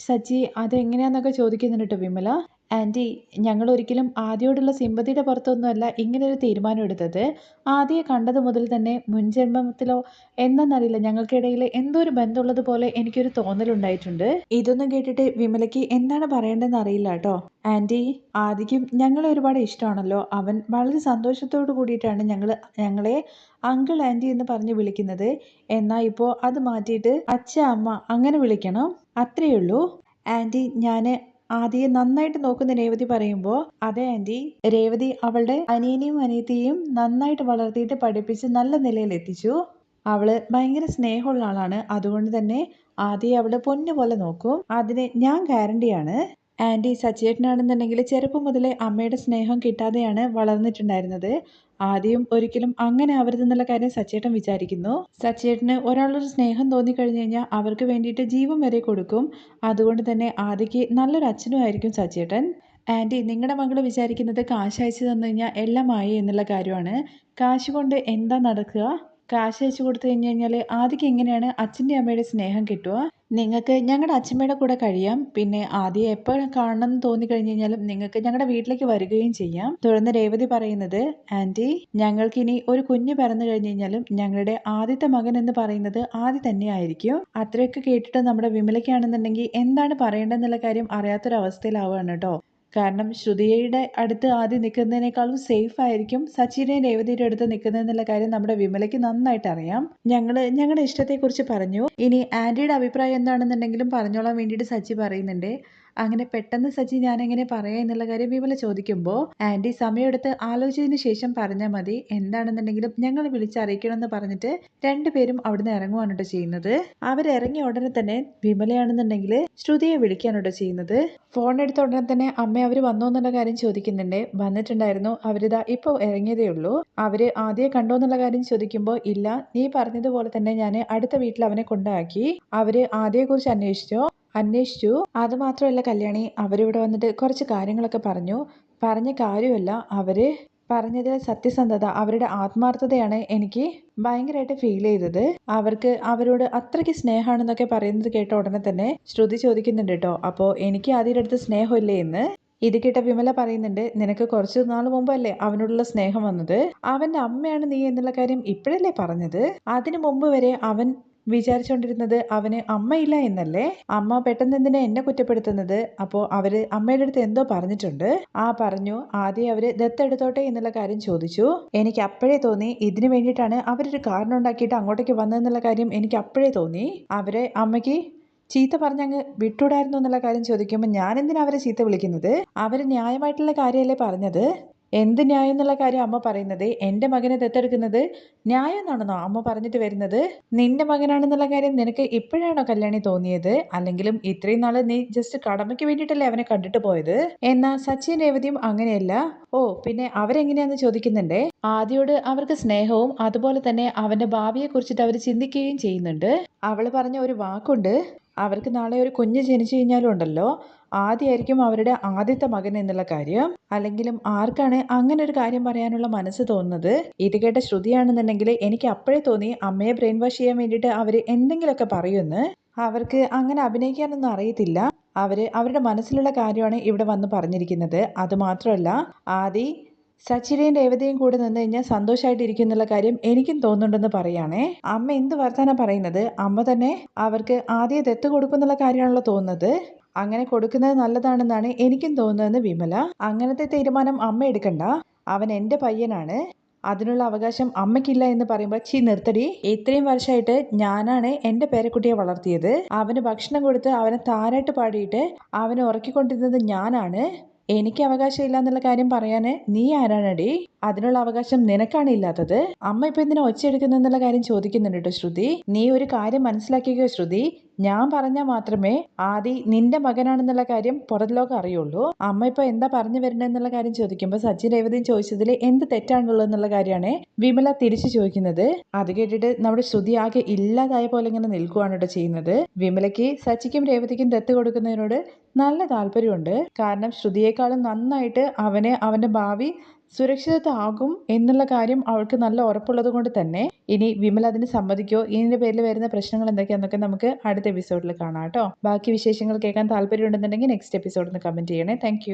സച്ചി, അതെങ്ങനെയാന്നൊക്കെ ചോദിക്കുന്നുണ്ട് കേട്ടോ വിമല. ആൻറ്റി, ഞങ്ങൾ ഒരിക്കലും ആദ്യയോടുള്ള സിമ്പതിയുടെ പുറത്തൊന്നുമല്ല ഇങ്ങനൊരു തീരുമാനം എടുത്തത്. ആദ്യയെ കണ്ടത് മുതൽ തന്നെ മുൻജന്മത്തിലോ എന്നറിയില്ല, ഞങ്ങൾക്കിടയിൽ എന്തോ ഒരു ബന്ധമുള്ളത് പോലെ എനിക്കൊരു തോന്നലുണ്ടായിട്ടുണ്ട്. ഇതൊന്നും കേട്ടിട്ട് വിമലയ്ക്ക് എന്താണ് പറയേണ്ടതെന്ന് അറിയില്ല കേട്ടോ. ആൻറ്റി, ആദ്യക്കും ഞങ്ങളെ ഒരുപാട് ഇഷ്ടമാണല്ലോ. അവൻ വളരെ സന്തോഷത്തോടു കൂടിയിട്ടാണ് ഞങ്ങളെ അങ്കിൾ ആൻറ്റി എന്ന് പറഞ്ഞ് വിളിക്കുന്നത്. എന്നാൽ ഇപ്പോൾ അത് മാറ്റിയിട്ട് അച്ഛ അമ്മ അങ്ങനെ വിളിക്കണം, അത്രയേ ഉള്ളൂ. ആൻറ്റി, ഞാൻ ആദ്യം നന്നായിട്ട് നോക്കുന്ന രേവതി പറയുമ്പോൾ, അതെ ആൻറ്റി, രേവതി അവളുടെ അനിയനെയും അനിയത്തിയെയും നന്നായിട്ട് വളർത്തിയിട്ട് പഠിപ്പിച്ച് നല്ല നിലയിൽ എത്തിച്ചു. അവള് ഭയങ്കര സ്നേഹമുള്ള ആളാണ്. അതുകൊണ്ട് തന്നെ ആദ്യം അവള് പൊന്നു പോലെ നോക്കും. അതിന് ഞാൻ ഗ്യാരണ്ടിയാണ്. ആൻറ്റി, സച്ചിയേട്ടനാണെന്നുണ്ടെങ്കിൽ ചെറുപ്പം മുതലേ അമ്മയുടെ സ്നേഹം കിട്ടാതെയാണ് വളർന്നിട്ടുണ്ടായിരുന്നത്. ആദ്യം ഒരിക്കലും അങ്ങനെ ആവരുതെന്നുള്ള കാര്യം സച്ചിയേട്ടൻ വിചാരിക്കുന്നു. സച്ചിയേട്ടന് ഒരാളൊരു സ്നേഹം തോന്നിക്കഴിഞ്ഞു കഴിഞ്ഞാൽ അവർക്ക് വേണ്ടിയിട്ട് ജീവൻ വരെ കൊടുക്കും. അതുകൊണ്ട് തന്നെ ആദ്യക്ക് നല്ലൊരു അച്ഛനും ആയിരിക്കും സച്ചിയേട്ടൻ. ആൻറ്റി, നിങ്ങളുടെ മകൾ വിചാരിക്കുന്നത് കാശ് അയച്ചു തന്നു കഴിഞ്ഞാൽ എല്ലാം ആയി എന്നുള്ള കാര്യമാണ്. കാശ് കൊണ്ട് എന്താ നടക്കുക? കാശ് അയച്ചു കൊടുത്തു കഴിഞ്ഞ് കഴിഞ്ഞാൽ ആദ്യക്ക് എങ്ങനെയാണ് അച്ഛൻ്റെ അമ്മയുടെ സ്നേഹം കിട്ടുക? നിങ്ങൾക്ക് ഞങ്ങളുടെ അച്ഛമ്മയുടെ കൂടെ കഴിയാം. പിന്നെ ആദ്യം എപ്പോൾ കാണണം എന്ന് തോന്നിക്കഴിഞ്ഞ് കഴിഞ്ഞാലും നിങ്ങൾക്ക് ഞങ്ങളുടെ വീട്ടിലേക്ക് വരികയും ചെയ്യാം. തുടർന്ന് രേവതി പറയുന്നത്, ആൻറ്റി, ഞങ്ങൾക്കിനി ഒരു കുഞ്ഞ് പിറന്നു കഴിഞ്ഞ് കഴിഞ്ഞാലും ഞങ്ങളുടെ ആദ്യത്തെ മകൻ എന്ന് പറയുന്നത് ആദ്യം തന്നെയായിരിക്കും. അത്രയൊക്കെ കേട്ടിട്ട് നമ്മുടെ വിമലയ്ക്കാണെന്നുണ്ടെങ്കിൽ എന്താണ് പറയേണ്ടതെന്നുള്ള കാര്യം അറിയാത്തൊരവസ്ഥയിലാവുകയാണ് കേട്ടോ. കാരണം ശ്രുതിയുടെ അടുത്ത് ആദ്യം നിൽക്കുന്നതിനേക്കാളും സേഫ് ആയിരിക്കും സച്ചിയുടെയും രേവതിയുടെ അടുത്ത് നിൽക്കുന്നതെന്നുള്ള കാര്യം നമ്മുടെ വിമലയ്ക്ക് നന്നായിട്ട് അറിയാം. ഞങ്ങളുടെ ഇഷ്ടത്തെക്കുറിച്ച് പറഞ്ഞു. ഇനി ആൻറ്റിയുടെ അഭിപ്രായം എന്താണെന്നുണ്ടെങ്കിലും പറഞ്ഞോളാൻ വേണ്ടിയിട്ട് സച്ചി പറയുന്നുണ്ട്. അങ്ങനെ പെട്ടെന്ന് സച്ചി ഞാനെങ്ങനെ പറയാം എന്നുള്ള കാര്യം വിമല ചോദിക്കുമ്പോൾ, ആൻറ്റി സമയമെടുത്ത് ആലോചിച്ചതിന് ശേഷം പറഞ്ഞാൽ മതി. എന്താണെന്നുണ്ടെങ്കിലും ഞങ്ങൾ വിളിച്ചറിയിക്കണം എന്ന് പറഞ്ഞിട്ട് രണ്ടുപേരും അവിടുന്ന് ഇറങ്ങുവാണ് കേട്ടോ ചെയ്യുന്നത്. അവരിറങ്ങിയ ഉടനെ തന്നെ വിമലയാണെന്നുണ്ടെങ്കിൽ ശ്രുതിയെ വിളിക്കാണ് കേട്ടോ ചെയ്യുന്നത്. ഫോൺ എടുത്ത ഉടനെ തന്നെ അമ്മ അവർ വന്നോ എന്നുള്ള കാര്യം ചോദിക്കുന്നുണ്ട്. വന്നിട്ടുണ്ടായിരുന്നു, അവരിതാ ഇപ്പോൾ ഇറങ്ങിയതേ ഉള്ളൂ. അവര് ആദ്യം കണ്ടോ എന്നുള്ള കാര്യം ചോദിക്കുമ്പോൾ, ഇല്ല, നീ പറഞ്ഞതുപോലെ തന്നെ ഞാൻ അടുത്ത വീട്ടിൽ അവനെ കൊണ്ടാക്കി. അവര് ആദ്യയെക്കുറിച്ച് അന്വേഷിച്ചു. അതുമാത്രമല്ല കല്യാണി, അവരിവിടെ വന്നിട്ട് കുറച്ച് കാര്യങ്ങളൊക്കെ പറഞ്ഞ കാര്യമല്ല, അവര് പറഞ്ഞതിൽ സത്യസന്ധത, അവരുടെ ആത്മാർത്ഥതയാണ് എനിക്ക് ഭയങ്കരമായിട്ട് ഫീൽ ചെയ്തത്. അവർക്ക് അവരോട് അത്രയ്ക്ക് സ്നേഹമാണെന്നൊക്കെ പറയുന്നത് കേട്ട ഉടനെ തന്നെ ശ്രുതി ചോദിക്കുന്നുണ്ട് കേട്ടോ, അപ്പോൾ എനിക്ക് ആദ്യയുടെ അടുത്ത് സ്നേഹമില്ലേ എന്ന്. ഇത് കേട്ട വിമല പറയുന്നുണ്ട്, നിനക്ക് കുറച്ച് നാൾ മുമ്പല്ലേ അവനോടുള്ള സ്നേഹം വന്നത്? അവൻ്റെ അമ്മയാണ് നീ എന്നുള്ള കാര്യം ഇപ്പോഴല്ലേ പറഞ്ഞത്? അതിനു മുമ്പ് വരെ അവൻ വിചാരിച്ചുകൊണ്ടിരുന്നത് അവന് അമ്മയില്ല എന്നല്ലേ? അമ്മ പെട്ടെന്ന് എന്തിനാ എന്നെ കുറ്റപ്പെടുത്തുന്നത്? അപ്പോൾ അവര് അമ്മയുടെ അടുത്ത് എന്തോ പറഞ്ഞിട്ടുണ്ട്. പറഞ്ഞു, ആദ്യം അവര് ദത്തെടുത്തോട്ടെ എന്നുള്ള കാര്യം ചോദിച്ചു. എനിക്ക് അപ്പോഴേ തോന്നി ഇതിനു വേണ്ടിയിട്ടാണ് അവരൊരു കാരണം ഉണ്ടാക്കിയിട്ട് അങ്ങോട്ടേക്ക് വന്നതെന്നുള്ള കാര്യം എനിക്ക് അപ്പോഴേ തോന്നി. അവരെ അമ്മയ്ക്ക് ചീത്ത പറഞ്ഞങ്ങ് വിട്ടൂടായിരുന്നു എന്നുള്ള കാര്യം ചോദിക്കുമ്പോൾ, ഞാൻ എന്തിനാ അവരെ ചീത്ത വിളിക്കുന്നത്? അവര് ന്യായമായിട്ടുള്ള കാര്യമല്ലേ പറഞ്ഞത്? എന്ത് ന്യായം എന്നുള്ള കാര്യം അമ്മ പറയുന്നത്? എൻ്റെ മകനെ ദത്തെടുക്കുന്നത് ന്യായം എന്നാണെന്നോ അമ്മ പറഞ്ഞിട്ട് വരുന്നത്? നിന്റെ മകനാണെന്നുള്ള കാര്യം നിനക്ക് ഇപ്പോഴാണോ കല്യാണി തോന്നിയത്? അല്ലെങ്കിലും ഇത്രയും നാള് നീ ജസ്റ്റ് കടമയ്ക്ക് വേണ്ടിയിട്ടല്ലേ അവനെ കണ്ടിട്ട് പോയത്? എന്നാൽ സച്ചിൻ രേവതിയും അങ്ങനെയല്ല. പിന്നെ അവരെങ്ങനെയാന്ന് ചോദിക്കുന്നുണ്ടേ. ആദ്യയോട് അവർക്ക് സ്നേഹവും അതുപോലെ തന്നെ അവന്റെ ഭാവിയെ കുറിച്ചിട്ട് അവർ ചിന്തിക്കുകയും ചെയ്യുന്നുണ്ട്. അവള് പറഞ്ഞ ഒരു വാക്കുണ്ട്, അവർക്ക് നാളെ ഒരു കുഞ്ഞ് ജനിച്ചു കഴിഞ്ഞാലും ഉണ്ടല്ലോ, ആദ്യമായിരിക്കും അവരുടെ ആദ്യത്തെ മകൻ എന്നുള്ള കാര്യം. അല്ലെങ്കിലും ആർക്കാണ് അങ്ങനെ ഒരു കാര്യം പറയാനുള്ള മനസ്സ് തോന്നുന്നത്? ഇത് കേട്ട ശ്രുതിയാണെന്നുണ്ടെങ്കിൽ എനിക്ക് അപ്പോഴേ തോന്നി അമ്മയെ ബ്രെയിൻ വാഷ് ചെയ്യാൻ വേണ്ടിയിട്ട് അവർ എന്തെങ്കിലുമൊക്കെ പറയുമെന്ന്. അവർക്ക് അങ്ങനെ അഭിനയിക്കാനൊന്നും അറിയത്തില്ല. അവരുടെ മനസ്സിലുള്ള കാര്യമാണ് ഇവിടെ വന്ന് പറഞ്ഞിരിക്കുന്നത്. അതുമാത്രമല്ല, സച്ചിനെയും രേവതിയും കൂടെ നിന്ന് കഴിഞ്ഞാൽ സന്തോഷമായിട്ട് ഇരിക്കുന്നുള്ള കാര്യം എനിക്കും തോന്നുന്നുണ്ടെന്ന് പറയുകയാണേ. അമ്മ എന്ത് വർത്താനം പറയുന്നത്? അമ്മ തന്നെ അവർക്ക് ആദ്യം ദത്ത് കൊടുക്കുന്നുള്ള കാര്യമാണല്ലോ തോന്നുന്നത്. അങ്ങനെ കൊടുക്കുന്നത് നല്ലതാണെന്നാണ് എനിക്കും തോന്നുന്നതെന്ന് വിമല. അങ്ങനത്തെ തീരുമാനം അമ്മ എടുക്കണ്ട. അവൻ എൻ്റെ പയ്യനാണ്, അതിനുള്ള അവകാശം അമ്മയ്ക്കില്ല എന്ന് പറയുമ്പോൾ, നിർത്തടി. ഇത്രയും വർഷമായിട്ട് ഞാനാണ് എൻ്റെ പേരക്കുട്ടിയെ വളർത്തിയത്. അവന് ഭക്ഷണം കൊടുത്ത് അവനെ താരാട്ട് പാടിയിട്ട് അവനെ ഉറക്കിക്കൊണ്ടിരുന്നത് ഞാനാണ്. എനിക്ക് അവകാശം ഇല്ല എന്നുള്ള കാര്യം പറയാന് നീ ആരാണടി? അതിനുള്ള അവകാശം നിനക്കാണ് ഇല്ലാത്തത്. അമ്മ ഇപ്പൊ എന്തിനാ ഒച്ചയെടുക്കുന്നു എന്നുള്ള കാര്യം ചോദിക്കുന്നുണ്ട് കേട്ടോ ശ്രുതി. നീ ഒരു കാര്യം മനസ്സിലാക്കിയോ ശ്രുതി? ഞാൻ പറഞ്ഞാൽ മാത്രമേ ആദി നിന്റെ മകനാണെന്നുള്ള കാര്യം പുറം ലോകം അറിയുള്ളൂ. അമ്മ ഇപ്പൊ എന്താ പറഞ്ഞു വരുന്നതെന്നുള്ള കാര്യം ചോദിക്കുമ്പോൾ സച്ചിൻ രേവതിയും ചോദിച്ചതിൽ എന്ത് തെറ്റാണുള്ളത് എന്നുള്ള കാര്യമാണ് വിമല തിരിച്ചു ചോദിക്കുന്നത്. അത് കേട്ടിട്ട് നമ്മുടെ ശ്രുതി ആകെ ഇല്ലാതായ പോലെ ഇങ്ങനെ നിൽക്കുകയാണ് കേട്ടോ ചെയ്യുന്നത്. വിമലയ്ക്ക് സച്ചിക്കും രേവതിക്കും ദത്ത് കൊടുക്കുന്നതിനോട് നല്ല താല്പര്യമുണ്ട്. കാരണം ശ്രുതിയേക്കാളും നന്നായിട്ട് അവന്റെ ഭാവി സുരക്ഷിതത്വമാകും എന്നുള്ള കാര്യം അവൾക്ക് നല്ല ഉറപ്പുള്ളത് കൊണ്ട് തന്നെ ഇനി വിമൽ അതിന് സമ്മതിക്കോ, ഇതിന്റെ പേരിൽ വരുന്ന പ്രശ്നങ്ങൾ എന്തൊക്കെയാന്നൊക്കെ നമുക്ക് അടുത്ത എപ്പിസോഡിൽ കാണാം കേട്ടോ. ബാക്കി വിശേഷങ്ങൾ കേൾക്കാൻ താല്പര്യം ഉണ്ടെന്നുണ്ടെങ്കിൽ നെക്സ്റ്റ് എപ്പിസോഡിൽ കമന്റ് ചെയ്യണേ. താങ്ക്